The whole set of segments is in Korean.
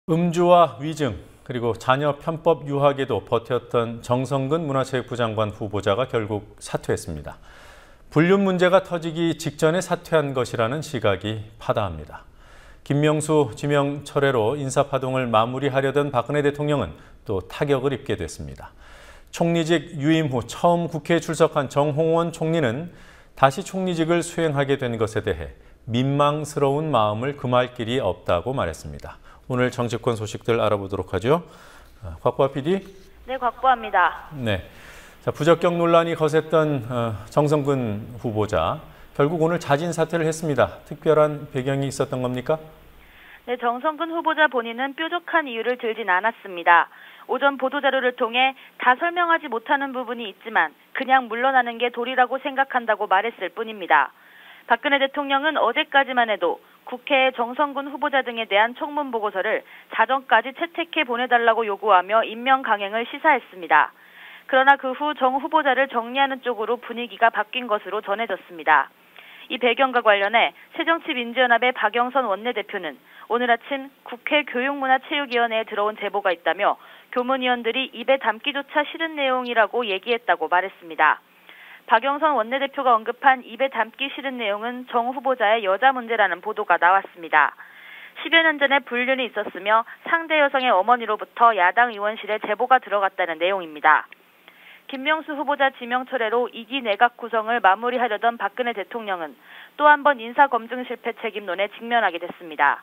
음주와 위증, 그리고 자녀 편법 유학에도 버텼던 정성근 문화체육부 장관 후보자가 결국 사퇴했습니다. 불륜 문제가 터지기 직전에 사퇴한 것이라는 시각이 파다합니다. 김명수 지명 철회로 인사파동을 마무리하려던 박근혜 대통령은 또 타격을 입게 됐습니다. 총리직 유임 후 처음 국회에 출석한 정홍원 총리는 다시 총리직을 수행하게 된 것에 대해 민망스러운 마음을 금할 길이 없다고 말했습니다. 오늘 정치권 소식들 알아보도록 하죠. 곽보아 PD. 네, 곽보아입니다. 네. 자, 부적격 논란이 거셌던 정성근 후보자. 결국 오늘 자진 사퇴를 했습니다. 특별한 배경이 있었던 겁니까? 네, 정성근 후보자 본인은 뾰족한 이유를 들진 않았습니다. 오전 보도자료를 통해 다 설명하지 못하는 부분이 있지만 그냥 물러나는 게 도리라고 생각한다고 말했을 뿐입니다. 박근혜 대통령은 어제까지만 해도 국회에 정성근 후보자 등에 대한 청문 보고서를 자정까지 채택해 보내달라고 요구하며 임명 강행을 시사했습니다. 그러나 그 후 정 후보자를 정리하는 쪽으로 분위기가 바뀐 것으로 전해졌습니다. 이 배경과 관련해 새정치민주연합의 박영선 원내대표는 오늘 아침 국회 교육문화체육위원회에 들어온 제보가 있다며 교문위원들이 입에 담기조차 싫은 내용이라고 얘기했다고 말했습니다. 박영선 원내대표가 언급한 입에 담기 싫은 내용은 정 후보자의 여자 문제라는 보도가 나왔습니다. 10여 년 전에 불륜이 있었으며 상대 여성의 어머니로부터 야당 의원실에 제보가 들어갔다는 내용입니다. 김명수 후보자 지명 철회로 2기 내각 구성을 마무리하려던 박근혜 대통령은 또 한 번 인사검증 실패 책임론에 직면하게 됐습니다.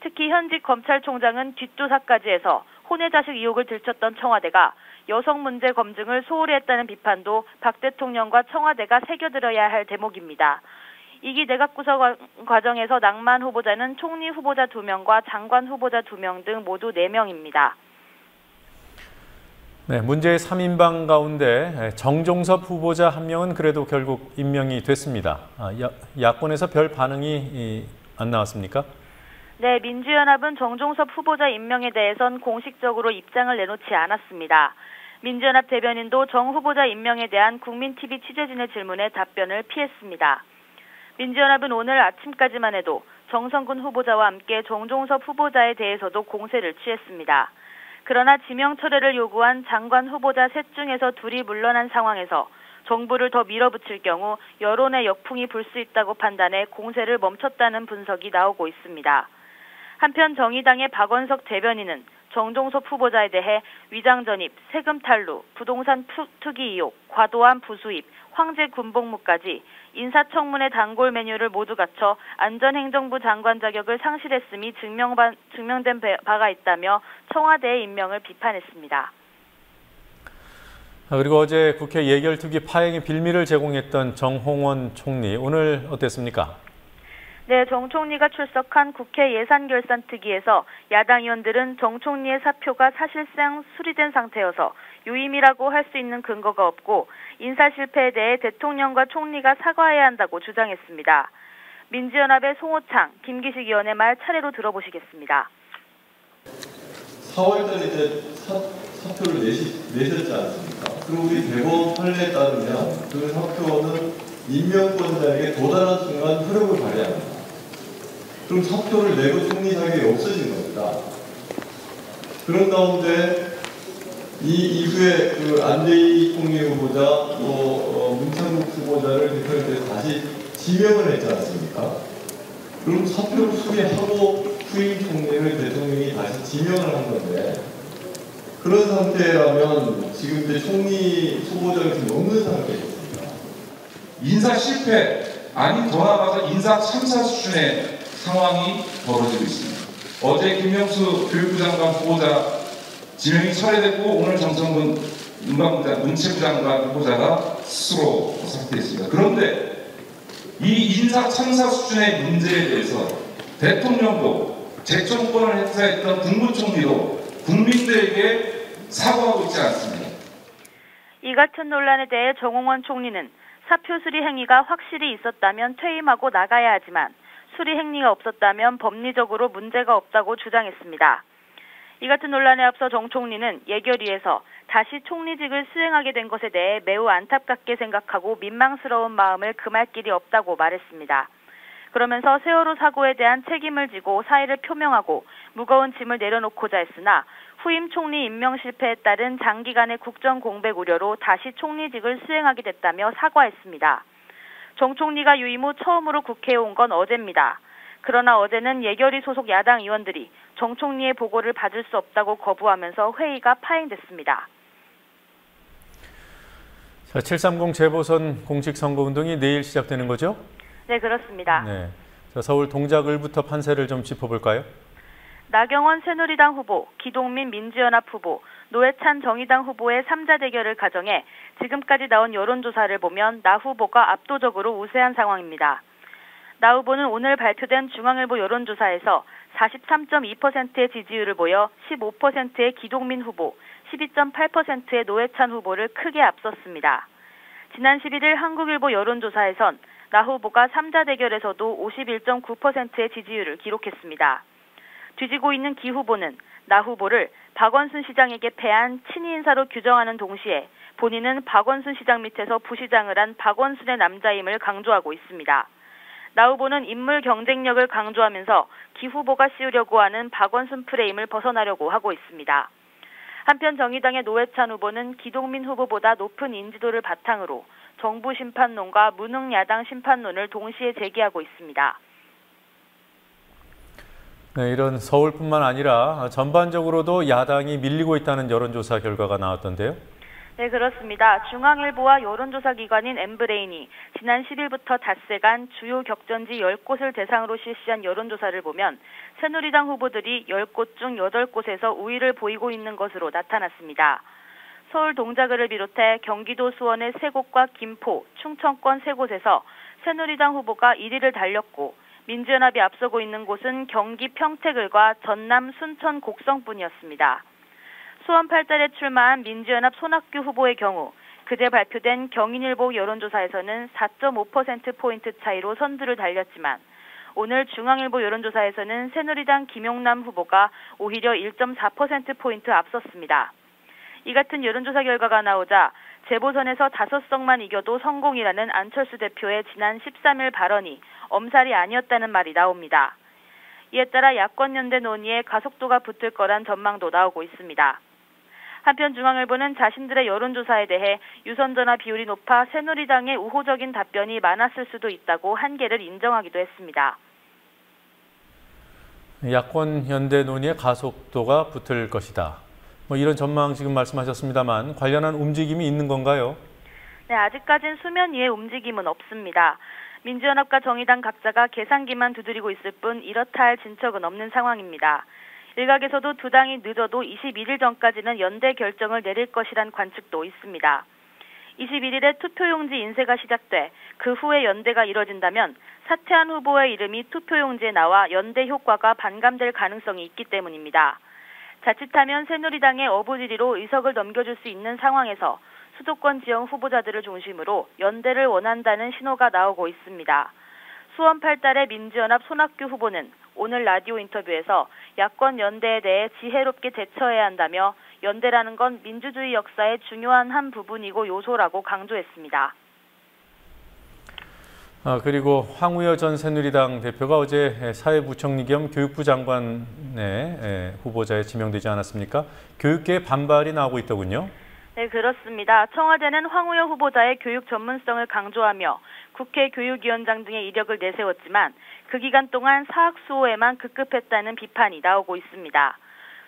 특히 현직 검찰총장은 뒷조사까지 해서 혼외자식 의혹을 들췄던 청와대가 여성 문제 검증을 소홀히 했다는 비판도 박 대통령과 청와대가 새겨들어야 할 대목입니다. 2기 내각 구성 과정에서 낭만 후보자는 총리 후보자 2명과 장관 후보자 2명 등 모두 4명입니다. 네, 문제의 3인방 가운데 정종섭 후보자 1명은 그래도 결국 임명이 됐습니다. 야권에서 별 반응이 안 나왔습니까? 네, 민주연합은 정종섭 후보자 임명에 대해선 공식적으로 입장을 내놓지 않았습니다. 민주연합 대변인도 정 후보자 임명에 대한 국민TV 취재진의 질문에 답변을 피했습니다. 민주연합은 오늘 아침까지만 해도 정성근 후보자와 함께 정종섭 후보자에 대해서도 공세를 취했습니다. 그러나 지명 철회를 요구한 장관 후보자 셋 중에서 둘이 물러난 상황에서 정부를 더 밀어붙일 경우 여론의 역풍이 불 수 있다고 판단해 공세를 멈췄다는 분석이 나오고 있습니다. 한편 정의당의 박원석 대변인은 정종섭 후보자에 대해 위장 전입, 세금 탈루, 부동산 투기 의혹, 과도한 부수입, 황제 군복무까지 인사청문회 단골 메뉴를 모두 갖춰 안전행정부 장관 자격을 상실했음이 증명된 바가 있다며 청와대의 임명을 비판했습니다. 그리고 어제 국회 예결특위 파행의 빌미를 제공했던 정홍원 총리, 오늘 어땠습니까? 네, 정 총리가 출석한 국회 예산결산특위에서 야당 의원들은 정 총리의 사표가 사실상 수리된 상태여서 유임이라고 할 수 있는 근거가 없고 인사 실패에 대해 대통령과 총리가 사과해야 한다고 주장했습니다. 민주연합의 송호창, 김기식 의원의 말 차례로 들어보시겠습니다. 4월달에 이제 사표를 내셨지 않습니까? 그리고 우리 대법 판례에 따르면 그 사표는 임명권자에게 도달한 순간 효력을 발휘합니다. 그럼 사표를 내고 총리 자격이 없어진 겁니다. 그런 가운데 이 이후에 그 안대희 총리 후보자 또 문창국 후보자를 대표한테 다시 지명을 했지 않습니까? 그럼 사표를 수리하고 후임 총리를 대통령이 다시 지명을 한 건데 그런 상태라면 지금 이제 총리 후보자가 지금 없는 상태입니다. 인사 실패 아니 더 나아가서 인사 참사 수준의 상황이 벌어지고 있습니다. 어제 김명수 교육부 장관 후보자 지명이 철회됐고 오늘 정성근 문체부 장관 후보자가 스스로 사퇴했습니다. 그런데 이 인사 참사 수준의 문제에 대해서 대통령도 재정권을 행사했던 국무총리도 국민들에게 사과하고 있지 않습니다. 이 같은 논란에 대해 정홍원 총리는 사표 수리 행위가 확실히 있었다면 퇴임하고 나가야 하지만 수리 행위가 없었다면 법리적으로 문제가 없다고 주장했습니다. 이 같은 논란에 앞서 정 총리는 예결위에서 다시 총리직을 수행하게 된 것에 대해 매우 안타깝게 생각하고 민망스러운 마음을 금할 길이 없다고 말했습니다. 그러면서 세월호 사고에 대한 책임을 지고 사의를 표명하고 무거운 짐을 내려놓고자 했으나 후임 총리 임명 실패에 따른 장기간의 국정 공백 우려로 다시 총리직을 수행하게 됐다며 사과했습니다. 정 총리가 유임 후 처음으로 국회에 온 건 어제입니다. 그러나 어제는 예결위 소속 야당 의원들이 정 총리의 보고를 받을 수 없다고 거부하면서 회의가 파행됐습니다. 자, 730 재보선 공식선거운동이 내일 시작되는 거죠? 네, 그렇습니다. 네. 자, 서울 동작을부터 판세를 좀 짚어볼까요? 나경원 새누리당 후보, 기동민 민주연합 후보, 노회찬 정의당 후보의 3자 대결을 가정해 지금까지 나온 여론조사를 보면 나 후보가 압도적으로 우세한 상황입니다. 나 후보는 오늘 발표된 중앙일보 여론조사에서 43.2%의 지지율을 보여 15%의 기동민 후보, 12.8%의 노회찬 후보를 크게 앞섰습니다. 지난 11일 한국일보 여론조사에선 나 후보가 3자 대결에서도 51.9%의 지지율을 기록했습니다. 뒤지고 있는 기 후보는 나 후보를 박원순 시장에게 패한 친위 인사로 규정하는 동시에 본인은 박원순 시장 밑에서 부시장을 한 박원순의 남자임을 강조하고 있습니다. 나 후보는 인물 경쟁력을 강조하면서 기 후보가 씌우려고 하는 박원순 프레임을 벗어나려고 하고 있습니다. 한편 정의당의 노회찬 후보는 기동민 후보보다 높은 인지도를 바탕으로 정부 심판론과 무능 야당 심판론을 동시에 제기하고 있습니다. 네, 이런 서울뿐만 아니라 전반적으로도 야당이 밀리고 있다는 여론조사 결과가 나왔던데요. 네, 그렇습니다. 중앙일보와 여론조사 기관인 엠브레인이 지난 10일부터 닷새간 주요 격전지 10곳을 대상으로 실시한 여론조사를 보면 새누리당 후보들이 10곳 중 8곳에서 우위를 보이고 있는 것으로 나타났습니다. 서울 동작을을 비롯해 경기도 수원의 3곳과 김포, 충청권 3곳에서 새누리당 후보가 1위를 달렸고 민주연합이 앞서고 있는 곳은 경기 평택을과 전남 순천 곡성뿐이었습니다. 수원 8달에 출마한 민주연합 손학규 후보의 경우 그제 발표된 경인일보 여론조사에서는 4.5%포인트 차이로 선두를 달렸지만 오늘 중앙일보 여론조사에서는 새누리당 김용남 후보가 오히려 1.4%포인트 앞섰습니다. 이 같은 여론조사 결과가 나오자 재보선에서 5석만 이겨도 성공이라는 안철수 대표의 지난 13일 발언이 엄살이 아니었다는 말이 나옵니다. 이에 따라 야권연대 논의에 가속도가 붙을 거란 전망도 나오고 있습니다. 한편 중앙일보는 자신들의 여론조사에 대해 유선전화 비율이 높아 새누리당의 우호적인 답변이 많았을 수도 있다고 한계를 인정하기도 했습니다. 야권 연대 논의에 가속도가 붙을 것이다. 이런 전망 지금 말씀하셨습니다만 관련한 움직임이 있는 건가요? 네, 아직까진 수면 위에 움직임은 없습니다. 민주연합과 정의당 각자가 계산기만 두드리고 있을 뿐 이렇다 할 진척은 없는 상황입니다. 일각에서도 두 당이 늦어도 21일 전까지는 연대 결정을 내릴 것이란 관측도 있습니다. 21일에 투표용지 인쇄가 시작돼 그 후에 연대가 이뤄진다면 사퇴한 후보의 이름이 투표용지에 나와 연대 효과가 반감될 가능성이 있기 때문입니다. 자칫하면 새누리당의 어부지리로 의석을 넘겨줄 수 있는 상황에서 수도권 지역 후보자들을 중심으로 연대를 원한다는 신호가 나오고 있습니다. 수원 8달의 민주연합 손학규 후보는 오늘 라디오 인터뷰에서 야권 연대에 대해 지혜롭게 대처해야 한다며 연대라는 건 민주주의 역사의 중요한 한 부분이고 요소라고 강조했습니다. 그리고 황우여 전 새누리당 대표가 어제 사회부총리 겸 교육부 장관의 후보자에 지명되지 않았습니까? 교육계의 반발이 나오고 있더군요. 네, 그렇습니다. 청와대는 황우여 후보자의 교육 전문성을 강조하며 국회 교육위원장 등의 이력을 내세웠지만 그 기간 동안 사학수호에만 급급했다는 비판이 나오고 있습니다.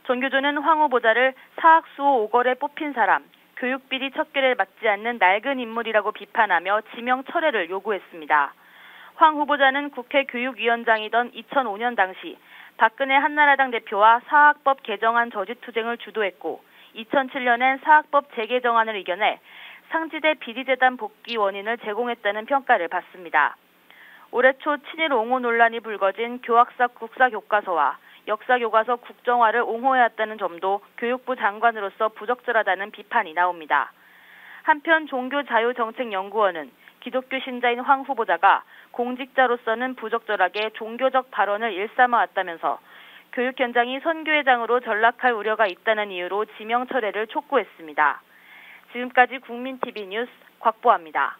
전교조는 황 후보자를 사학수호 5걸에 뽑힌 사람, 교육비리 척결에 맞지 않는 낡은 인물이라고 비판하며 지명 철회를 요구했습니다. 황 후보자는 국회 교육위원장이던 2005년 당시 박근혜 한나라당 대표와 사학법 개정안 저지투쟁을 주도했고 2007년엔 사학법 재개정안을 이겨내 상지대 비리재단 복귀 원인을 제공했다는 평가를 받습니다. 올해 초 친일 옹호 논란이 불거진 교학사 국사교과서와 역사교과서 국정화를 옹호해왔다는 점도 교육부 장관으로서 부적절하다는 비판이 나옵니다. 한편 종교자유정책연구원은 기독교 신자인 황 후보자가 공직자로서는 부적절하게 종교적 발언을 일삼아왔다면서 교육 현장이 선교회장으로 전락할 우려가 있다는 이유로 지명 철회를 촉구했습니다. 지금까지 국민TV 뉴스 곽보아입니다.